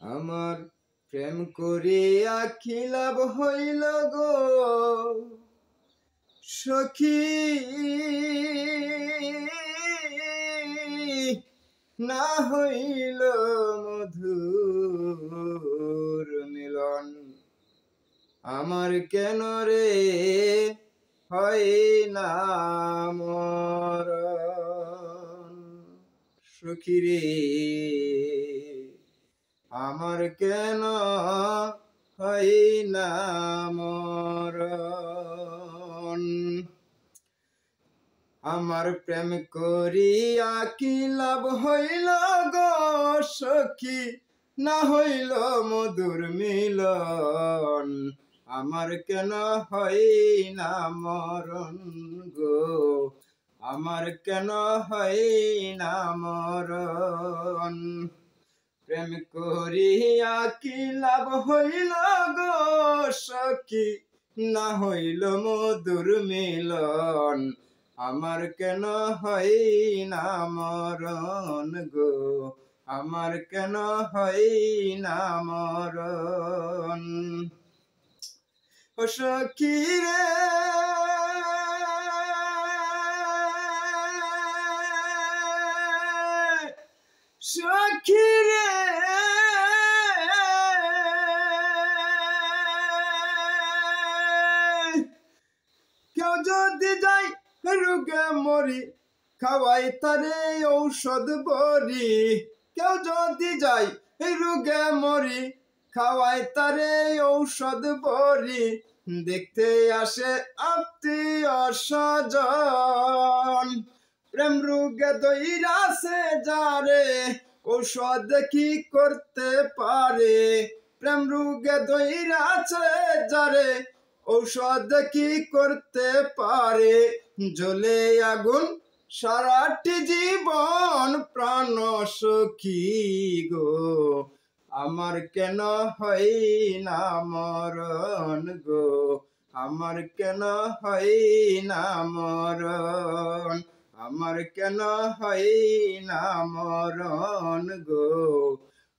আমার প্রেম করিয়া কি লাভ হইল গো সখী, না হইল মধুর মিলন। আমার কেন রে হয় না মরণ, সখী রে আমার কেন হয় না মরণ। আমার প্রেম করিয়া কি লাভ হইল গো সখী, না হইল মধুর মিলন। আমার কেন হয় না মরণ গো, আমার কেন হয় না মরণ। প্রেম করিয়া কি লাভ হইল গো সখী, না হইল মধুর মিলন। আমার কেন হয় না মরণ গো, আমার কেন হয় না মরণ। ও সখী রে সখী রে কেউ যদি যাই রোগে মরি, খাওয়াই তারে ঔষধ বড়ি। কেউ যদি যাই রোগে মরি, খাওয়াই তারে ঔষধ বড়ি। দেখতে আসে আত্মীয় স্বজন, প্রেম রোগে দইরাছে যারে, ঔষধ কি করতে পারে। প্রেম রোগে দইরাছে যারে, ঔষধ কি করতে পারে। জ্বলে আগুন সারাটি জীবন প্রাণ সখী গো, আমার কেন হয় না মরণ গো, আমার কেন হয় না মরণ। আমার কেন হয় না মরণ গো,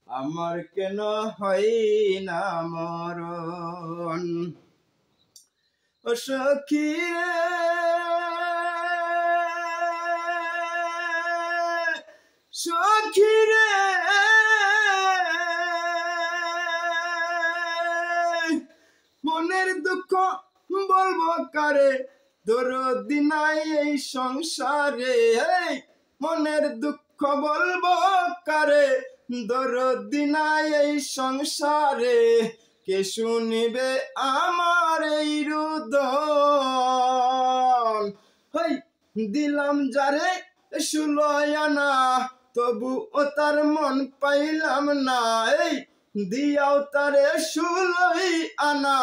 আমার কেন হয় না মরণ। ও সখী রে সখী রে মনের দুঃখ বলবো কারে, দরদি নাই এই সংসারে। মনের দুঃখ বলবো কারে, দরদি নাই এই সংসারে। কে শুনিবে আমার এই রুদন, দিলাম যারে 16 আনা, তবু ও তার মন পাইলাম না। দিয়াও তারে 16 আনা,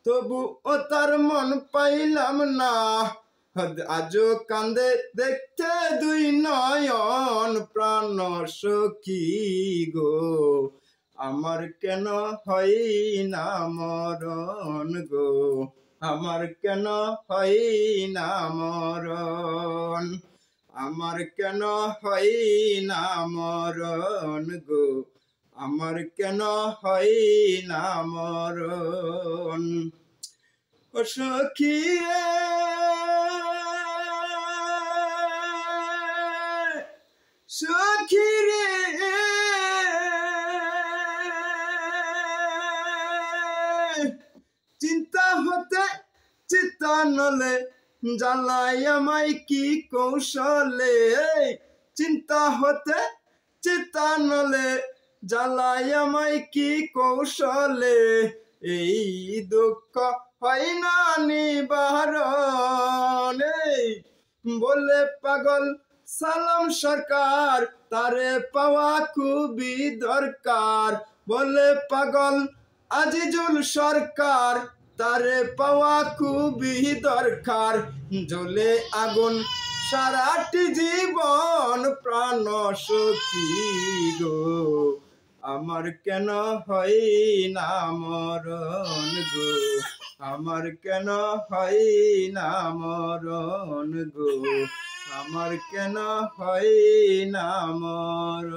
তবু ও তার মন পাইলাম না। আজও কান্দে দেখতে দুই নয়ন প্রাণ সখী গো, আমার কেন হয় না মরণ গো, আমার কেন হয় না মরণ। আমার কেন হয় না মরণ গো, আমার কেন হয় না মরণ। ও সখী রে সখী রে চিন্তা হতে চিন্তা নলে, জ্বালাই আমায় কি কৌশলে। চিন্তা হতে চিন্তা নলে, জ্বালাই আমায় কি কৌশলে। এই দুঃখ হয় না নিবারণ, বলে পাগল সালাম সরকার, তারে পাওয়া খুবই দরকার। বলে পাগল আজিজুল সরকার, তারে পাওয়া খুবই দরকার। জ্বলে আগুন সারাটি জীবন প্রাণ সখী গো, আমার কেন হয় না মরণ গো, আমার কেন হয় না মরণ গো, আমার কেন হয় না মরণ।